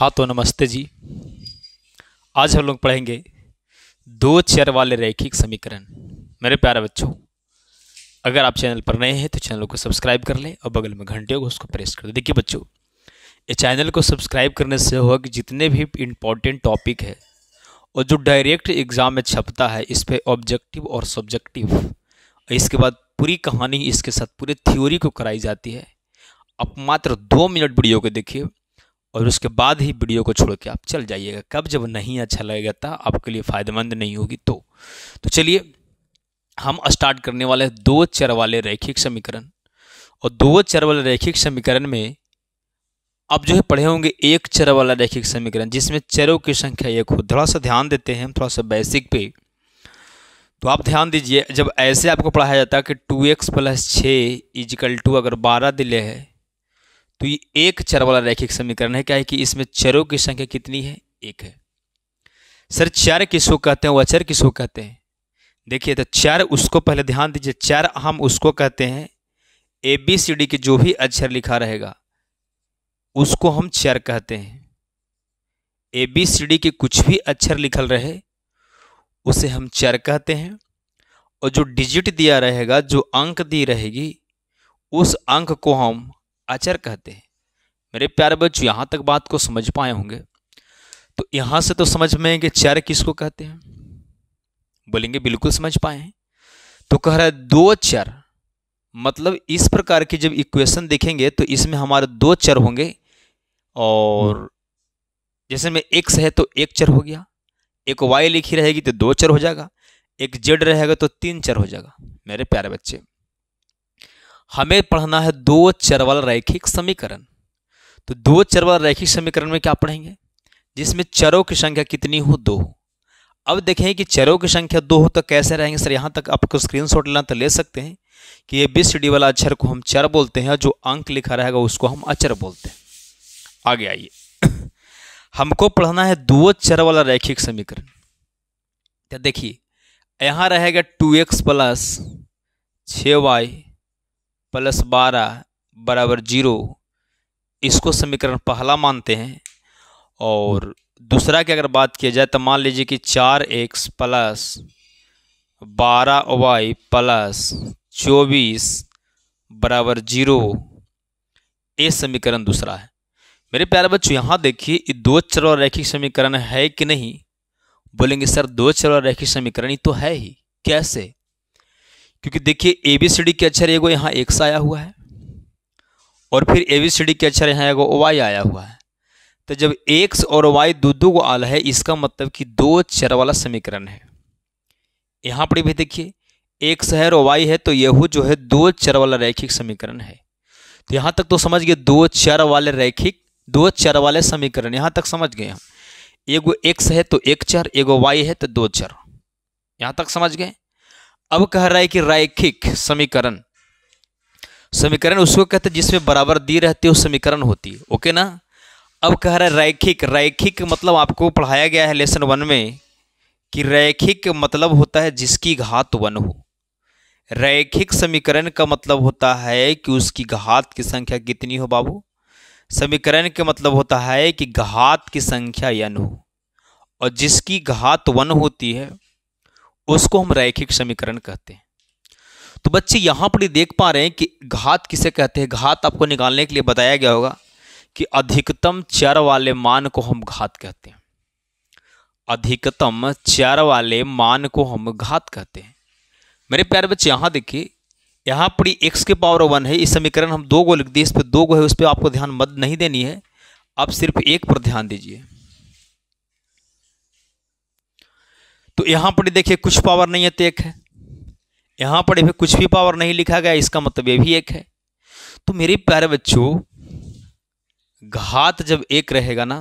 हाँ तो नमस्ते जी। आज हम लोग पढ़ेंगे दो चर वाले रैखिक समीकरण। मेरे प्यारे बच्चों, अगर आप चैनल पर नए हैं तो चैनल को सब्सक्राइब कर लें और बगल में घंटे को उसको प्रेस कर दें। देखिए बच्चों, ये चैनल को सब्सक्राइब करने से होगा कि जितने भी इम्पॉर्टेंट टॉपिक है और जो डायरेक्ट एग्ज़ाम में छपता है, इस पर ऑब्जेक्टिव और सब्जेक्टिव, इसके बाद पूरी कहानी इसके साथ पूरी थ्योरी को कराई जाती है। आप मात्र 2 मिनट वीडियो को देखिए और उसके बाद ही वीडियो को छोड़ के आप चल जाइएगा। कब जब नहीं अच्छा लगेगा तो आपके लिए फ़ायदेमंद नहीं होगी। तो चलिए हम स्टार्ट करने वाले हैं दो चर वाले रैखिक समीकरण। और दो चर वाले रैखिक समीकरण में आप जो है पढ़े होंगे एक चर वाला रैखिक समीकरण जिसमें चरों की संख्या एक हो। थोड़ा सा ध्यान देते हैं हम, थोड़ा सा बेसिक पे। तो आप ध्यान दीजिए, जब ऐसे आपको पढ़ाया जाता है कि 2x + 6 = अगर 12 दिले है तो ये एक चर वाला रैखिक समीकरण है। क्या है कि इसमें चरों की संख्या कितनी है? एक है। सर चर किसको कहते हैं, वो अचर किसको कहते हैं? देखिए, तो चर उसको पहले ध्यान दीजिए, चर हम उसको कहते हैं ABCD के जो भी अक्षर लिखा रहेगा उसको हम चर कहते हैं। ABCD के कुछ भी अक्षर लिखल रहे उसे हम चर कहते हैं। और जो डिजिट दिया रहेगा, जो अंक दी रहेगी, उस अंक को हम अचर कहते हैं। मेरे प्यारे बच्चों, यहाँ तक बात को समझ पाए होंगे। तो यहाँ से तो समझ में कि चर किसको कहते हैं, बोलेंगे बिल्कुल समझ पाए हैं। तो कह रहा है दो चर, मतलब इस प्रकार की जब इक्वेशन देखेंगे तो इसमें हमारे दो चर होंगे। और जैसे में x है तो एक चर हो गया, एक y लिखी रहेगी तो दो चर हो जाएगा, एक z रहेगा तो तीन चर हो जाएगा। मेरे प्यारे बच्चे, हमें पढ़ना है दो चर वाला रैखिक समीकरण। तो दो चर वाला रैखिक समीकरण में क्या पढ़ेंगे? जिसमें चरों की संख्या कितनी हो? 2 हो। अब देखें कि चरों की संख्या 2 हो तो कैसे रहेंगे? सर यहाँ तक आपको स्क्रीनशॉट लेना तो ले सकते हैं कि ABCD वाला अक्षर को हम चर बोलते हैं, जो अंक लिखा रहेगा उसको हम अचर बोलते हैं। आगे आइए, हमको पढ़ना है दो चर वाला रैखिक समीकरण। तो देखिए, यहाँ रहेगा 2x + 6y + 12 = 0। इसको समीकरण पहला मानते हैं। और दूसरा की अगर बात किया जाए तो मान लीजिए कि 4x + 12y + 24 = 0। ये समीकरण दूसरा है। मेरे प्यारे बच्चों, यहाँ देखिए, ये दो चर वाला रैखिक समीकरण है कि नहीं? बोलेंगे सर दो चर वाला रैखिक समीकरण ही तो है ही। कैसे? क्योंकि देखिए ABCD के अक्षर एगो यहाँ x आया हुआ है और फिर ABCD के अक्षर यहाँ एगो y आया हुआ है। तो जब x और y दो को आल है, इसका मतलब कि दो चर वाला समीकरण है। यहाँ पर भी देखिए x है और y है, तो यह जो है दो चर वाला रैखिक समीकरण है। तो यहाँ तक तो समझ गए, दो चर वाले समीकरण यहाँ तक समझ गए हम। एगो x है तो एक चर, एगो y है तो दो चर। यहाँ तक समझ गए। अब कह रहा है कि रैखिक समीकरण उसको कहते हैं जिसमें बराबर दी रहती है वो समीकरण होती है। ओके ना? अब कह रहा है रैखिक मतलब आपको पढ़ाया गया है लेसन 1 में कि रैखिक मतलब होता है जिसकी घात 1 हो। रैखिक समीकरण का मतलब होता है कि उसकी घात की संख्या कितनी हो बाबू? समीकरण का मतलब होता है कि घात की संख्या n हो, और जिसकी घात 1 होती है उसको हम रैखिक समीकरण कहते हैं। तो बच्चे यहाँ पर देख पा रहे हैं कि घात किसे कहते हैं। घात आपको निकालने के लिए बताया गया होगा कि अधिकतम चर वाले मान को हम घात कहते हैं। अधिकतम चर वाले मान को हम घात कहते हैं। मेरे प्यारे बच्चे, यहाँ देखिए, यहाँ पर x⁻1 है। इस समीकरण हम 2 को लिख दिए, इस पर 2 को है, उस पर आपको ध्यान मत नहीं देनी है, आप सिर्फ एक पर ध्यान दीजिए। तो यहाँ पर देखिए कुछ पावर नहीं है तो एक है, यहाँ पर भी कुछ भी पावर नहीं लिखा गया, इसका मतलब ये भी एक है। तो मेरे प्यारे बच्चों, घात जब एक रहेगा ना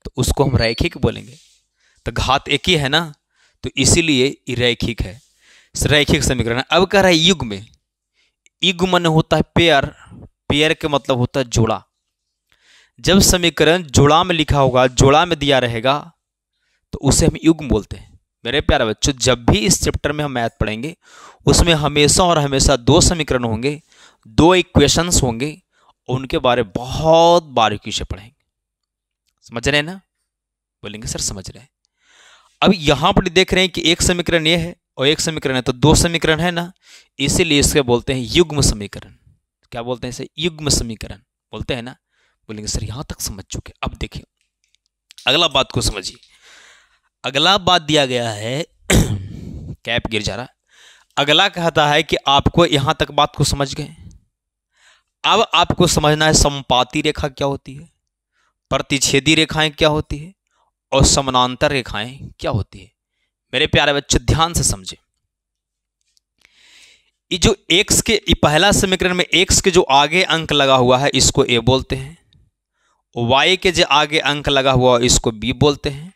तो उसको हम रैखिक बोलेंगे। तो घात एक ही है ना, तो इसीलिए ये रैखिक है, रैखिक समीकरण। अब कह रहा है युग्म। युग्म होता है पेयर के मतलब होता है जोड़ा। जब समीकरण जोड़ा में लिखा होगा, जोड़ा में दिया रहेगा, तो उसे हम युग्म बोलते हैं। मेरे प्यारे बच्चों, जब भी इस चैप्टर में हम मैथ पढ़ेंगे उसमें हमेशा और हमेशा 2 समीकरण होंगे, 2 इक्वेशंस होंगे, और उनके बारे बहुत बारीकी से पढ़ेंगे। समझ रहे हैं ना? बोलेंगे सर समझ रहे हैं। अब यहां पर देख रहे हैं कि एक समीकरण ये है और एक समीकरण है, तो दो समीकरण है ना, इसीलिए इसके बोलते हैं युग्म समीकरण। क्या बोलते हैं इसे? युग्म समीकरण बोलते हैं ना। बोलेंगे सर यहां तक समझ चुके। अब देखिए अगला बात को समझिए। अगला बात दिया गया है कैप गिर जा रहा। अगला कहता है कि आपको यहां तक बात को समझ गए। अब आपको समझना है समपाती रेखा क्या होती है, प्रतिच्छेदी रेखाएं क्या होती है और समानांतर रेखाएं क्या होती है। मेरे प्यारे बच्चे ध्यान से समझे। ये जो x के पहला समीकरण में x के जो आगे अंक लगा हुआ है इसको a बोलते हैं, y के जो आगे अंक लगा हुआ है इसको b बोलते हैं,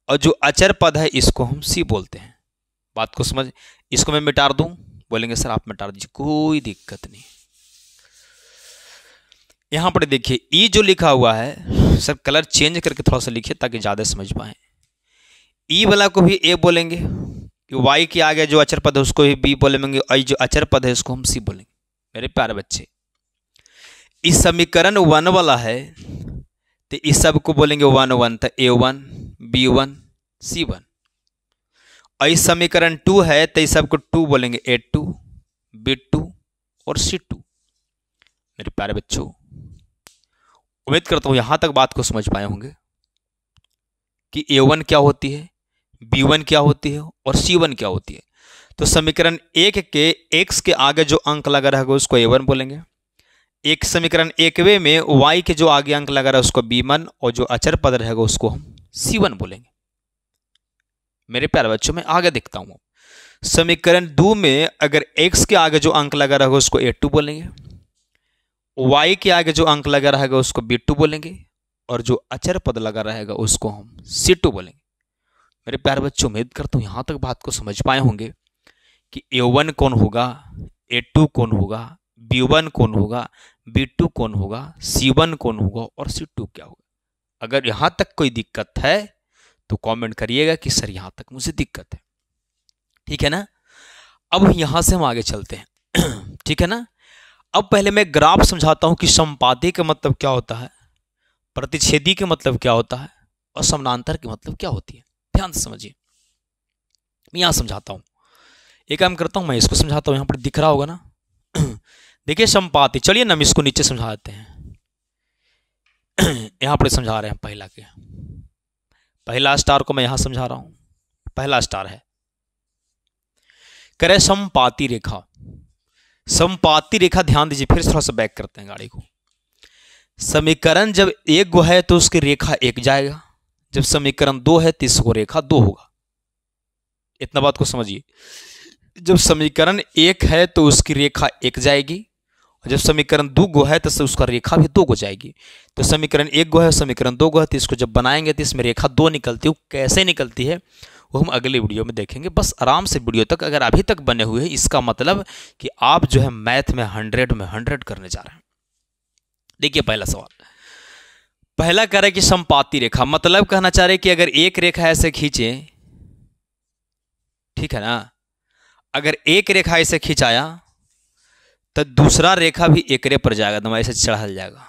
और जो अचर पद है इसको हम c बोलते हैं। बात को समझ। इसको मैं मिटा दूं? बोलेंगे सर आप मिटा दीजिए, कोई दिक्कत नहीं। यहां पर देखिए ई जो लिखा हुआ है, सर कलर चेंज करके थोड़ा सा लिखिए ताकि ज्यादा समझ पाए। ई वाला को भी ए बोलेंगे, वाई के आगे जो अचर पद है उसको भी बी बोलेंगे, और जो अचर पद है उसको हम सी बोलेंगे। मेरे प्यारे बच्चे इस समीकरण 1 वाला है तो इस सब को बोलेंगे 1 1, तो A1 B1 C1। और इस समीकरण 2 है तो इस सब को 2 बोलेंगे, A2 B2 और C2। मेरे प्यारे बच्चों उम्मीद करता हूं यहां तक बात को समझ पाए होंगे कि A1 क्या होती है, B1 क्या होती है और C1 क्या होती है। तो समीकरण 1 के x के आगे जो अंक लगा रहेगा उसको A1 बोलेंगे। एक समीकरण 1वें में y के जो आगे अंक लगा रहा है उसको B1, और जो अचर पद रहेगा उसको हम C1 बोलेंगे। मेरे प्यारे बच्चों मैं आगे दिखता हूं। समीकरण 2 में अगर x के आगे जो अंक लगा रहेगा उसको A2 बोलेंगे, y के आगे जो अंक लगा रहेगा उसको B2 बोलेंगे, और जो अचर पद लगा रहेगा उसको हम C2 बोलेंगे। मेरे प्यारे बच्चों उम्मीद करता हूं यहां तक बात को समझ पाए होंगे कि A1 कौन होगा, A2 कौन होगा, B1 कौन होगा, B2 कौन होगा, C1 कौन होगा और C2 क्या होगा। अगर यहां तक कोई दिक्कत है तो कमेंट करिएगा कि सर यहां तक मुझे दिक्कत है। ठीक है ना? अब यहां से हम आगे चलते हैं। ठीक है ना? अब पहले मैं ग्राफ समझाता हूं कि समपाती का मतलब क्या होता है, प्रतिच्छेदी के मतलब क्या होता है और समानांतर के मतलब क्या होती है। ध्यान से समझिए। मैं यहां समझाता हूं। एक काम करता हूं मैं इसको समझाता हूं, यहां पर दिख रहा होगा ना। देखिए समपाती, चलिए ना हम इसको नीचे समझा देते हैं। यहां पर समझा रहे हैं पहला स्टार को मैं यहां समझा रहा हूं। पहला स्टार है करे समपाती रेखा। समपाती रेखा ध्यान दीजिए, फिर थोड़ा सा बैक करते हैं गाड़ी को। समीकरण जब 1 गो है तो उसकी रेखा 1 जाएगा, जब समीकरण 2 है तो इसको रेखा 2 होगा। इतना बात को समझिए। जब समीकरण 1 है तो उसकी रेखा 1 जाएगी, और जब समीकरण 2 गो है तो उसका रेखा भी 2 गो जाएगी। तो समीकरण 1 गो है, समीकरण 2 गो है, तो इसको जब बनाएंगे तो इसमें रेखा 2 निकलती है। कैसे निकलती है वो हम अगले वीडियो में देखेंगे। बस आराम से वीडियो तक अगर अभी तक बने हुए हैं, इसका मतलब कि आप जो है मैथ में 100 में 100 करने जा रहे हैं। देखिए पहला सवाल, पहला कह रहा है कि समपाती रेखा, मतलब कहना चाह रहे हैं कि अगर एक रेखा ऐसे खींचे, ठीक है ना, अगर एक रेखा ऐसे खिंचाया तो दूसरा रेखा भी एकरे पर जाएगा, तो ऐसे चढ़ल जाएगा।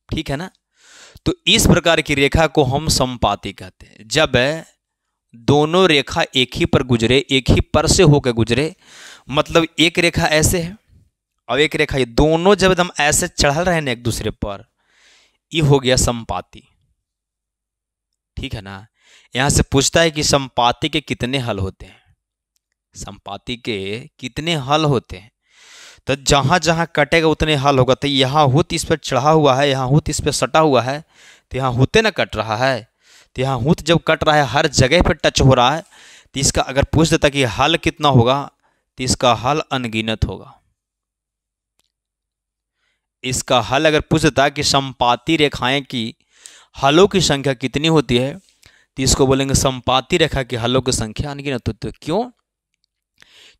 ठीक है ना? तो इस प्रकार की रेखा को हम समपाती कहते हैं। जब दोनों रेखा एक ही पर गुजरे, एक ही पर से होकर गुजरे, मतलब एक रेखा ऐसे है और एक रेखा ये, दोनों जब एकदम ऐसे चढ़ल रहे ना एक दूसरे पर, ये हो गया समपाती। ठीक है ना? यहां से पूछता है कि समपाती के कितने हल होते हैं, समपाती के कितने हल होते हैं। तो जहां जहां कटेगा उतने हल होगा। तो यहाँ हुत इस पर चढ़ा हुआ है, यहाँ हुत इस पर सटा हुआ है, तो यहाँ हुते ना कट रहा है। तो यहाँ हुत जब कट रहा है, हर जगह पर टच हो रहा है, तो इसका अगर पूछ देता कि हल कितना होगा, तो इसका हल अनगिनत होगा। इसका हल अगर पूछ देता कि समपाती रेखाएं की हलों की संख्या कितनी होती है, तो इसको बोलेंगे समपाती रेखा की हलों की संख्या अनगिनत होती है। क्यों?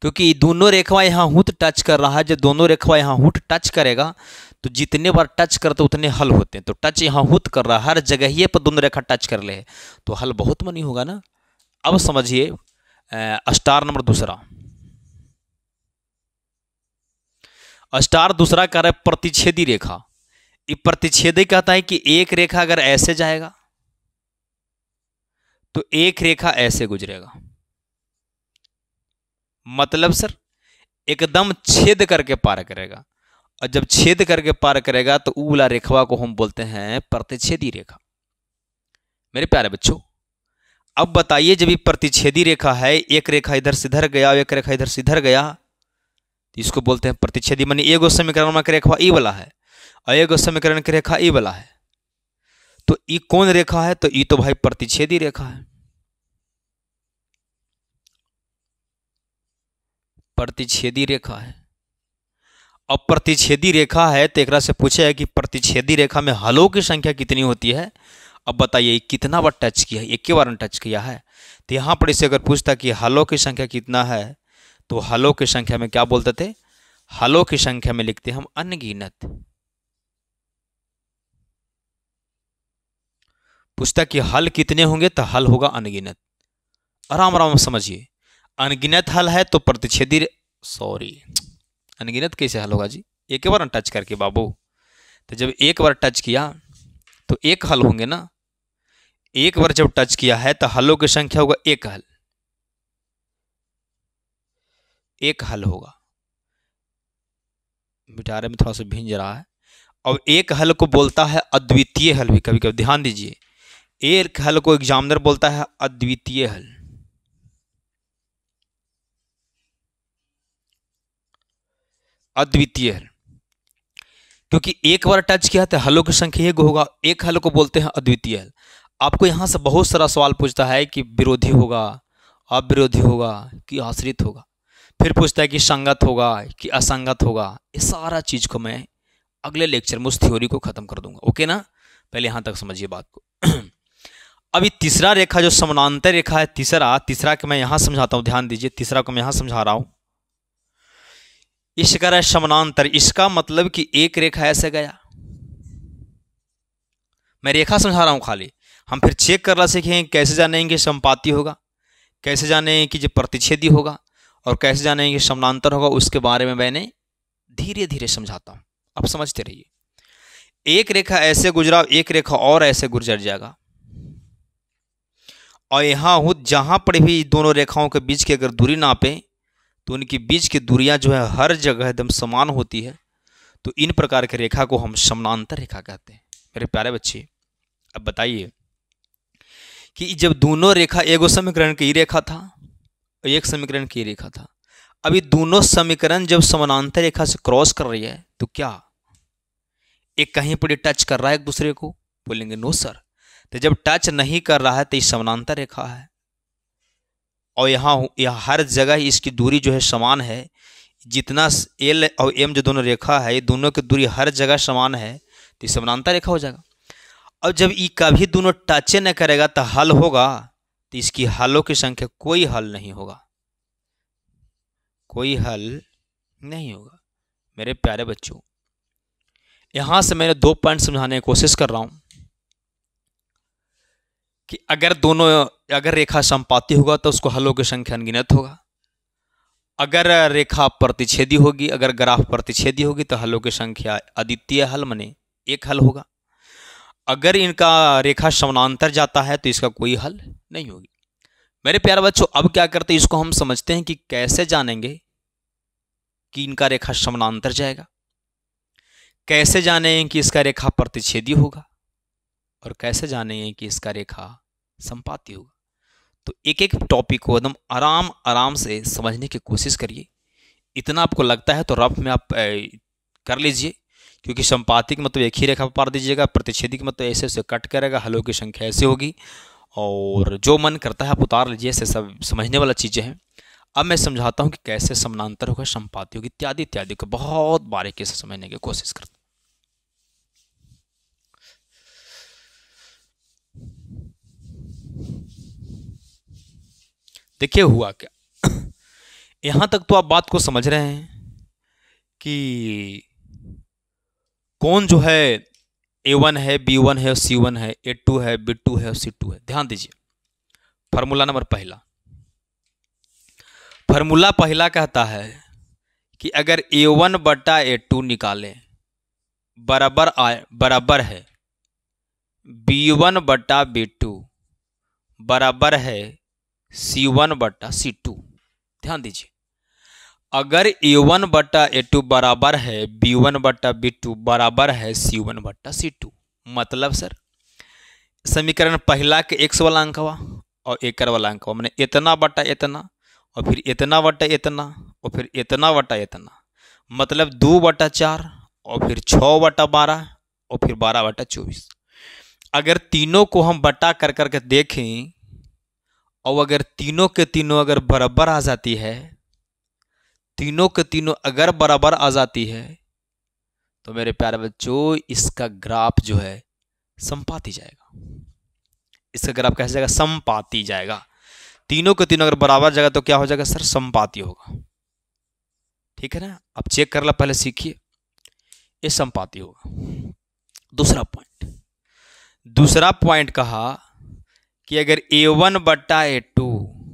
क्योंकि दोनों रेखा यहाँ हुत टच कर रहा है। जब दोनों रेखा यहाँ हुत टच करेगा तो जितने बार टच करते उतने हल होते हैं। तो टच यहाँ हुत कर रहा है, हर जगह ही पर दोनों रेखा टच कर ले, तो हल बहुत मनी होगा ना। अब समझिए स्टार नंबर दूसरा, स्टार दूसरा कह रहा है प्रतिच्छेदी रेखा। ये प्रतिच्छेदी कहता है कि एक रेखा अगर ऐसे जाएगा तो एक रेखा ऐसे गुजरेगा, मतलब सर एकदम छेद करके पार करेगा, और जब छेद करके पार करेगा तो ऊ वाला रेखवा को हम बोलते हैं प्रतिच्छेदी रेखा। मेरे प्यारे बच्चों, अब बताइए जब ये प्रतिच्छेदी रेखा है, एक रेखा इधर से इधर गया और एक रेखा इधर से इधर गया, तो इसको बोलते हैं प्रतिच्छेदी। मानी एगो समीकरण में रेखा ई वाला है और एगो समीकरण की रेखा ई वाला है, तो ई कौन रेखा है? तो ई तो भाई प्रतिच्छेदी रेखा है, प्रतिच्छेदी रेखा है। अब प्रतिच्छेदी रेखा है तो एक से पूछे है कि प्रतिच्छेदी रेखा में हलों की संख्या कितनी होती है। अब बताइए कितना बार टच किया है? एक के बार टच किया है। तो यहां पर इसे अगर पूछता कि हलों की संख्या कितना है, तो हलों की संख्या में क्या बोलते थे? हलों की संख्या में लिखते हम अनगिनत। पूछता कि हल कितने होंगे, तो हल होगा अनगिनत। आराम आराम समझिए, अनगिनत हल है तो प्रतिच्छेदी अनगिनत कैसे हल होगा जी? एक बार टच करके बाबू। तो जब एक बार टच किया तो एक हल होंगे ना। एक बार जब टच किया है तो हलों की संख्या होगा एक हल, एक हल होगा। बिटारे में थोड़ा सा भिंज रहा है। और एक हल को बोलता है अद्वितीय हल भी, कभी कभी ध्यान दीजिए। एक हल को एग्जामिनर बोलता है अद्वितीय हल। अद्वितीय हल क्योंकि एक बार टच किया तो हलों की संख्या एक होगा, एक हल को बोलते हैं अद्वितीय हल। आपको यहां से बहुत सारा सवाल पूछता है कि विरोधी होगा, अविरोधी होगा कि आश्रित होगा, फिर पूछता है कि संगत होगा कि असंगत होगा। ये सारा चीज को मैं अगले लेक्चर में उस थ्योरी को खत्म कर दूंगा। ओके ना, पहले यहां तक समझिए बात को। अभी तीसरा रेखा जो समानांतर रेखा है, तीसरा को मैं यहां समझाता हूं, ध्यान दीजिए। तीसरा को मैं यहां समझा रहा हूं, इसका है समानांतर। इसका मतलब कि एक रेखा ऐसे गया, मैं रेखा समझा रहा हूं खाली। हम फिर चेक करना सीखेंगे कैसे जानेंगे संपाती होगा, कैसे जानेंगे कि जो प्रतिच्छेदी होगा, और कैसे जानेंगे समानांतर होगा। उसके बारे में मैंने धीरे धीरे समझाता हूं, आप समझते रहिए। एक रेखा ऐसे गुजरा, एक रेखा और ऐसे गुजर जाएगा, और यहां हो जहां पर भी दोनों रेखाओं के बीच की अगर दूरी नापे तो उनकी बीच की दूरियां जो है हर जगह एकदम समान होती है। तो इन प्रकार की रेखा को हम समानांतर रेखा कहते हैं। मेरे प्यारे बच्चे, अब बताइए कि जब दोनों रेखा, एगो समीकरण की रेखा था और एक समीकरण की रेखा था, अभी दोनों समीकरण जब समानांतर रेखा से क्रॉस कर रही है तो क्या एक कहीं पर टच कर रहा है एक दूसरे को? बोलेंगे नो सर। तो जब टच नहीं कर रहा है तो ये समानांतर रेखा है, और यहाँ हर जगह इसकी दूरी जो है समान है। जितना एल और एम जो दोनों रेखा है, ये दोनों की दूरी हर जगह समान है, तो ये समानांतर रेखा हो जाएगा। और जब ये कभी दोनों टच न करेगा तो हल होगा, तो इसकी हलों की संख्या कोई हल नहीं होगा, कोई हल नहीं होगा। मेरे प्यारे बच्चों, यहां से मैंने 2 पॉइंट समझाने की कोशिश कर रहा हूं कि अगर रेखा संपाती होगा तो उसको हलों की संख्या अनगिनत होगा। अगर रेखा प्रतिच्छेदी होगी, अगर ग्राफ प्रतिच्छेदी होगी तो हलों की संख्या अद्वितीय हल माने एक हल होगा। अगर इनका रेखा समानांतर जाता है तो इसका कोई हल नहीं होगी। मेरे प्यारे बच्चों, अब क्या करते हैं, इसको हम समझते हैं कि कैसे जानेंगे कि इनका रेखा समानांतर जाएगा, कैसे जानेंगे कि इसका रेखा प्रतिच्छेदी होगा, और कैसे जानेंगे कि इसका रेखा संपाती होगा। तो एक एक टॉपिक को एकदम आराम आराम से समझने की कोशिश करिए। इतना आपको लगता है तो रफ में आप कर लीजिए, क्योंकि संपाती का मतलब एक ही रेखा पर पार दीजिएगा, प्रतिच्छेदी का मतलब ऐसे ऐसे कट करेगा, हलों की संख्या ऐसे होगी, और जो मन करता है आप उतार लीजिए। ऐसे सब समझने वाला चीज़ें हैं। अब मैं समझाता हूँ कि कैसे समानांतर होगा, संपाती होगी, इत्यादि इत्यादि को बहुत बारीकी से समझने की कोशिश करता हूँ। देखिए हुआ क्या, यहां तक तो आप बात को समझ रहे हैं कि कौन जो है A1 है, B1 है, C1 है, A2 है, B2 है और C2 है। ध्यान दीजिए, फार्मूला नंबर पहला, फार्मूला पहला कहता है कि अगर A1 बटा A2 निकालें बराबर है B1 बटा B2 बराबर है C1 बटा C2। ध्यान दीजिए, अगर A1 बटा A2 बराबर है B1 बटा B2 बराबर है C1 बटा C2, मतलब सर समीकरण पहला के x वाला अंक हुआ और एकर वाला अंक हुआ, मैंने इतना बटा इतना और फिर इतना बटा इतना और फिर इतना बटा इतना, मतलब 2 बटा 4 और फिर 6 बटा 12 और फिर 12 बटा 24। अगर तीनों को हम बटा कर करके देखें और अगर तीनों के तीनों अगर बराबर आ जाती है, तीनों के तीनों अगर बराबर आ जाती है, तो मेरे प्यारे बच्चों इसका ग्राफ जो है समपाती जाएगा। इसका ग्राफ कैसे जाएगा? समपाती जाएगा। तीनों के तीनों अगर बराबर जाएगा तो क्या हो जाएगा सर? समपाती होगा। ठीक है ना, आप चेक कर ला, पहले सीखिए, ये समपाती होगा। दूसरा पॉइंट कहा कि अगर A1 बटा A2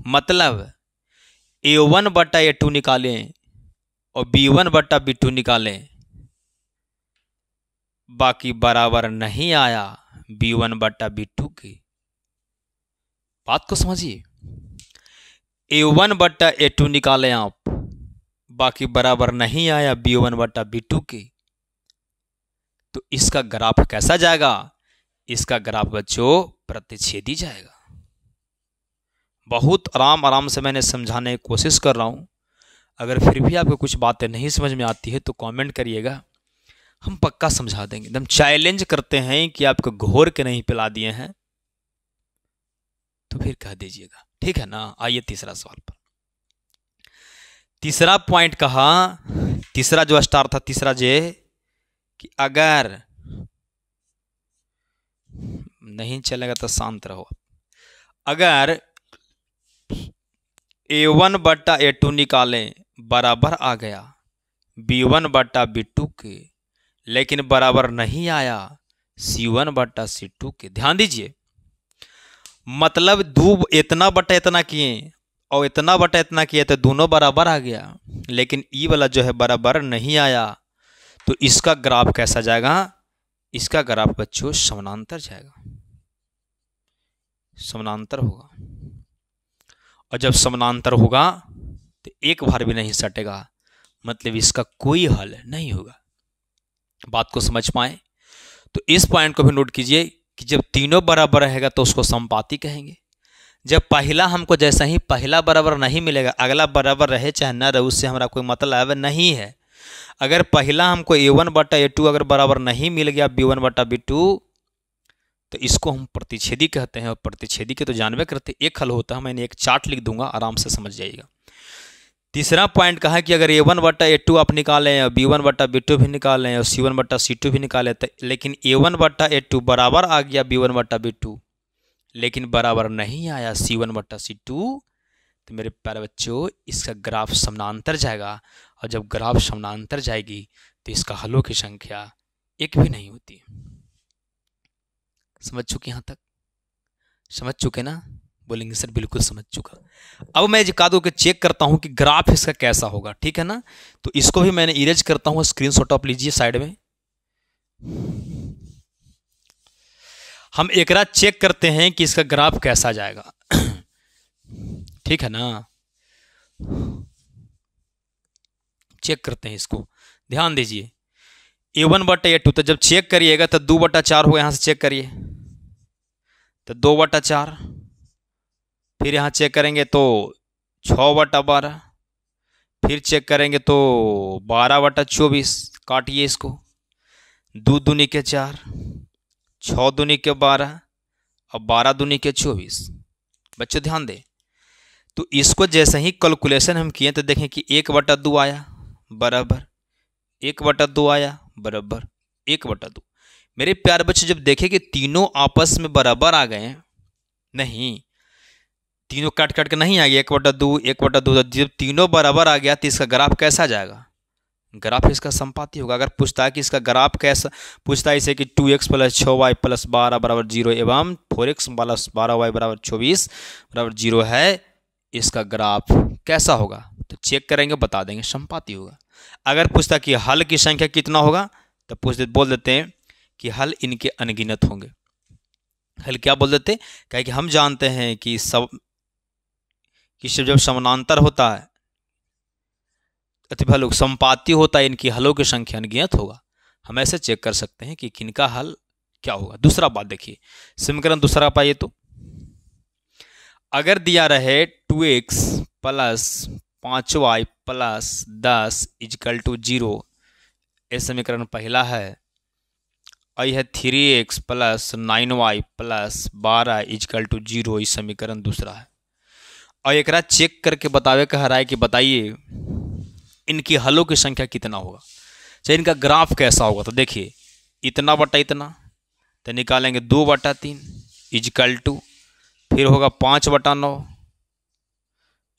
मतलब A1 बटा A2 निकालें और B1 बटा B2 निकालें, बाकी बराबर नहीं आया B1 बटा B2 की। बात को समझिए, A1 बटा A2 निकालें आप, बाकी बराबर नहीं आया B1 बटा B2 की, तो इसका ग्राफ कैसा जाएगा? इसका ग्राफ बच्चों प्रतिच्छेदी जाएगा। बहुत आराम से मैंने समझाने की कोशिश कर रहा हूं। अगर फिर भी आपको कुछ बातें नहीं समझ में आती है तो कमेंट करिएगा, हम पक्का समझा देंगे। एकदम चैलेंज करते हैं कि आपको घोर के नहीं पिला दिए हैं तो फिर कह दीजिएगा, ठीक है ना। आइए तीसरा सवाल पर। तीसरा पॉइंट कहा, तीसरा जो स्टार था, तीसरा जे कि अगर नहीं चलेगा तो शांत रहो। अगर A1 बटा A2 निकालें बराबर आ गया B1 बटा B2 के, लेकिन बराबर नहीं आया C1 बटा C2 के। ध्यान दीजिए, मतलब दो इतना बटा इतना किए और इतना बटा इतना किए तो दोनों बराबर आ गया, लेकिन ई वाला जो है बराबर नहीं आया, तो इसका ग्राफ कैसा जाएगा? इसका ग्राफ बच्चों समानांतर जाएगा, समानांतर होगा। और जब समानांतर होगा तो एक बार भी नहीं सटेगा, मतलब इसका कोई हल नहीं होगा। बात को समझ पाए तो इस पॉइंट को भी नोट कीजिए कि जब तीनों बराबर रहेगा तो उसको समपाती कहेंगे। जब पहला हमको जैसा ही पहला बराबर नहीं मिलेगा, अगला बराबर रहे चाहे न रहे, उससे हमारा कोई मतलब नहीं है। अगर पहला हमको A1 बटा A2 अगर बराबर नहीं मिल गया B1 बटा B2, तो इसको हम प्रतिच्छेदी कहते हैं। और प्रतिच्छेदी के तो जानबे करते, एक हल होता है, मैंने एक चार्ट लिख दूंगा, आराम से समझ जाइएगा। तीसरा पॉइंट कहा कि अगर A1 बटा A2 आप निकालें और B1 बटा B2 भी निकालें और C1 बटा C2 भी निकालें, तो लेकिन A1 बटा A2 बराबर आ गया B1 बटा B2, लेकिन बराबर नहीं आया C1 बटा C2, तो मेरे प्यारे बच्चों इसका ग्राफ समानांतर जाएगा। और जब ग्राफ समानांतर जाएगी तो इसका हलों की संख्या एक भी नहीं होती। समझ चुके? यहाँ तक समझ चुके ना? बोलेंगे सर बिल्कुल समझ चुका। अब मैं एकादों के चेक करता हूं कि ग्राफ इसका कैसा होगा, ठीक है ना। तो इसको भी मैंने इरेज करता हूं, स्क्रीनशॉट आप लीजिए साइड में। हम एकरा चेक करते हैं कि इसका ग्राफ कैसा जाएगा, ठीक है ना। चेक करते हैं इसको, ध्यान दीजिए। A1 बटा A2, तो जब चेक करिएगा तो 2 बटा 4 होगा, यहां से चेक करिए तो 2 बटा 4, फिर यहाँ चेक करेंगे तो 6 बटा 12, फिर चेक करेंगे तो 12 बटा 24, काटिए इसको, 2 दूनी के 4, 6 दूनी के 12 और 12 दूनी के 24। बच्चों ध्यान दें, तो इसको जैसे ही कैलकुलेशन हम किए तो देखें कि 1 बटा 2 आया बराबर, 1 बटा 2 आया बराबर 1 बटा 2। मेरे प्यारे बच्चे जब देखें कि तीनों आपस में बराबर आ गए, नहीं तीनों कट कट के नहीं आ गया, 1 बटा 2 1 बटा 2, जब तीनों बराबर आ गया तो इसका ग्राफ कैसा जाएगा? ग्राफ इसका समपाती होगा। अगर पूछता है कि इसका ग्राफ कैसा, पूछता है इसे कि 2x प्लस 6y प्लस 12 बराबर 0 एवं 4x प्लस 12y बराबर 24 बराबर 0 है, इसका ग्राफ कैसा होगा? तो चेक करेंगे, बता देंगे समपाती होगा। अगर पूछता कि हल की संख्या कितना होगा, तो बोल देते हैं कि हल इनके अनगिनत होंगे। हल क्या बोल देते, क्या कि हम जानते हैं कि जब समानांतर होता है अतिभल संपाती होता है, इनकी हलों की संख्या अनगिनत होगा। हम ऐसे चेक कर सकते हैं कि किनका हल क्या होगा। दूसरा बात देखिए, समीकरण दूसरा पाइए तो, अगर दिया रहे 2x plus 5y plus 10 is equal to 0, ये समीकरण पहला है, और यह 3x plus 9y plus 12 is equal to 0, इस समीकरण दूसरा है। और एक चेक करके बतावे कह रहा है कि बताइए इनकी हलों की संख्या कितना होगा, चाहे इनका ग्राफ कैसा होगा। तो देखिए इतना बटा इतना, तो निकालेंगे 2/3 इजकल टू, फिर होगा 5/9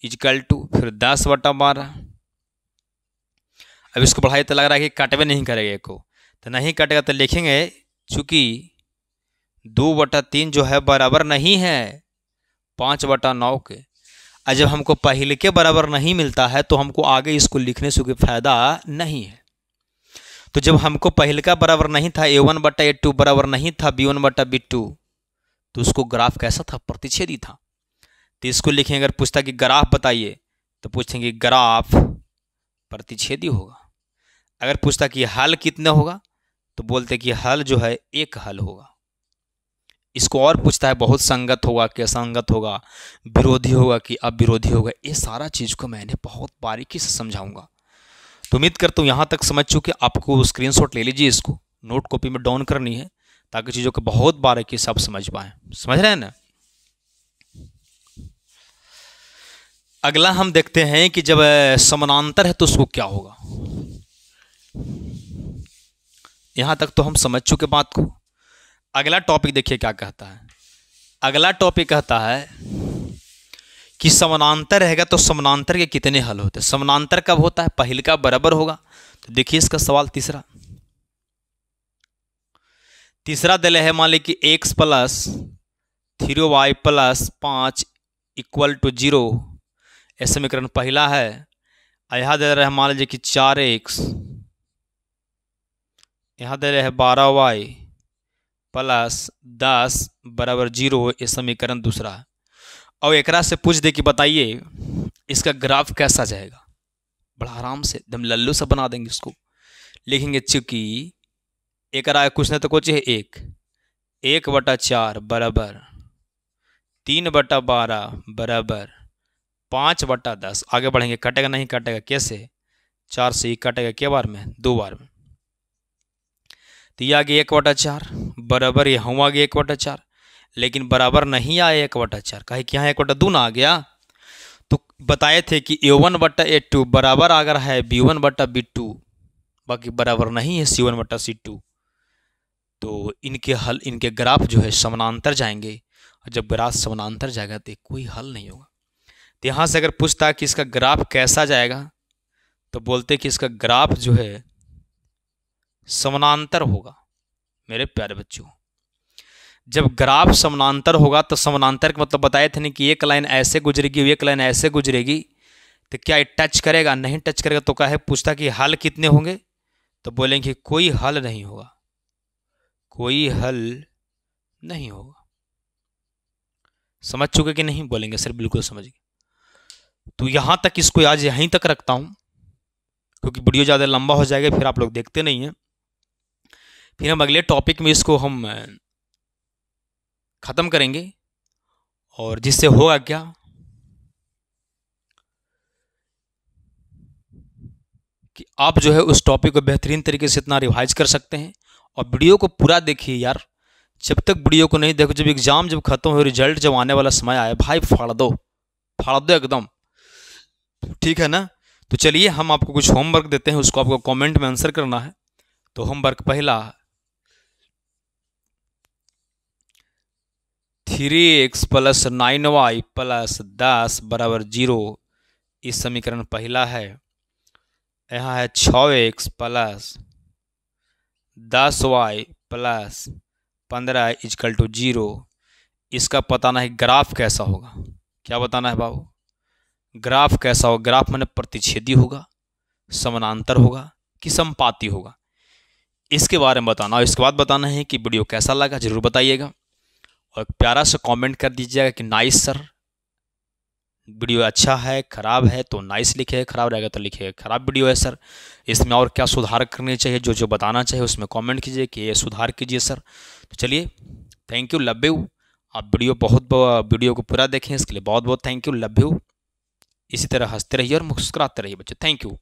इजकल टू, फिर 10/12। अब इसको बढ़ाई तो लग रहा है कि काटवे नहीं करेगा को, तो नहीं काटेगा तो लिखेंगे चूंकि 2/3 जो है बराबर नहीं है 5/9 के। और जब हमको पहले के बराबर नहीं मिलता है तो हमको आगे इसको लिखने से कोई फायदा नहीं है। तो जब हमको पहले का बराबर नहीं था, a1/a2 बराबर नहीं था b1/b2, तो उसको ग्राफ कैसा था, प्रतिच्छेदी था। तो इसको लिखेंगे, अगर पूछता कि ग्राफ बताइए तो पूछेंगे ग्राफ प्रतिच्छेदी होगा। अगर पूछता कि हल कितने होगा तो बोलते कि हल जो है एक हल होगा। इसको और पूछता है बहुत संगत होगा कि असंगत होगा, विरोधी होगा कि अविरोधी होगा, ये सारा चीज़ को मैंने बहुत बारीकी से समझाऊंगा। तो उम्मीद करता हूँ यहाँ तक समझ चुके। आपको स्क्रीनशॉट ले लीजिए, इसको नोट कॉपी में डाउन करनी है ताकि चीज़ों को बहुत बारीकी से आप समझ पाएँ। समझ रहे हैं ना। अगला हम देखते हैं कि जब समानांतर है तो उसको क्या होगा। यहाँ तक तो हम समझ चुके बात को। अगला टॉपिक देखिए क्या कहता है। अगला टॉपिक कहता है कि समानांतर रहेगा तो समानांतर के कितने हल होते हैं। समानांतर कब होता है, पहले का बराबर होगा। तो देखिए इसका सवाल तीसरा दिले है, मान ली कि x plus 3y plus 5 equal to 0, यह समीकरण पहला है। यहाँ दे रहे हैं मान लीजिए कि 4x, यहाँ दे रहे हैं 12y प्लस 10 बराबर 0, ये समीकरण दूसरा है। और एकरा से पूछ दे कि बताइए इसका ग्राफ कैसा जाएगा। बड़ा आराम से एकदम लल्लू सा बना देंगे इसको। लिखेंगे चूंकि एकरा कुछ नहीं तो कुछ है 1/4 बराबर 3/12 बराबर 5/10। आगे बढ़ेंगे, कटेगा नहीं कटेगा कैसे, 4 से ही कटेगा के बार में, 2 बार में। तो ये आगे 1/4 बराबर, ये हम आगे 1/4, लेकिन बराबर नहीं आया 1/4, कहे कि यहाँ 1/2 ना आ गया। तो बताए थे कि a1/a2 बराबर अगर है b1/b2, बाकी बराबर नहीं है c1/c2। तो इनके ग्राफ जो है समानांतर जाएंगे, और जब ग्राफ समानांतर जाएगा तो कोई हल नहीं होगा। तो यहाँ से अगर पूछता कि इसका ग्राफ कैसा जाएगा तो बोलते कि इसका ग्राफ जो है समानांतर होगा। मेरे प्यारे बच्चों, जब ग्राफ समानांतर होगा तो समानांतर का मतलब बताए थे नहीं कि एक लाइन ऐसे गुजरेगी एक लाइन ऐसे गुजरेगी, तो क्या ये टच करेगा, नहीं टच करेगा। तो क्या है, पूछता कि हल कितने होंगे तो बोलेंगे कोई हल नहीं होगा, कोई हल नहीं होगा। समझ चुके कि नहीं, बोलेंगे सर बिल्कुल समझ गए। तो यहां तक इसको आज यहीं तक रखता हूं क्योंकि वीडियो ज़्यादा लंबा हो जाएगा, फिर आप लोग देखते नहीं हैं। फिर हम अगले टॉपिक में इसको हम ख़त्म करेंगे, और जिससे होगा क्या कि आप जो है उस टॉपिक को बेहतरीन तरीके से इतना रिवाइज कर सकते हैं। और वीडियो को पूरा देखिए यार, जब तक वीडियो को नहीं देखो, जब एग्ज़ाम जब खत्म हो, रिजल्ट जब आने वाला समय आए, भाई फाड़ दो एकदम, ठीक है ना। तो चलिए हम आपको कुछ होमवर्क देते हैं, उसको आपको कमेंट में आंसर करना है। तो होमवर्क पहला, 3x प्लस 9y प्लस 10 बराबर 0, इस समीकरण पहला है। यहाँ है 6x plus 10y plus 15 is equal to 0, इसका बताना है ग्राफ कैसा होगा। क्या बताना है बाबू, ग्राफ कैसा होगा। ग्राफ माने प्रतिच्छेदी होगा, समानांतर होगा कि संपाती होगा। इसके बारे में बताना, और इसके बाद बताना है कि वीडियो कैसा लगा ज़रूर बताइएगा, और एक प्यारा सा कमेंट कर दीजिएगा कि नाइस सर, वीडियो अच्छा है, ख़राब है तो नाइस लिखे, ख़राब रहेगा तो लिखे ख़राब वीडियो है सर, इसमें और क्या सुधार करनी चाहिए, जो जो बताना चाहिए उसमें कमेंट कीजिए कि ये सुधार कीजिए सर। तो चलिए, थैंक यू, लव यू। आप वीडियो को पूरा देखें, इसके लिए बहुत बहुत थैंक यू, लव यू। इसी तरह हंसते रहिए और मुस्कुराते रहिए बच्चे, थैंक यू।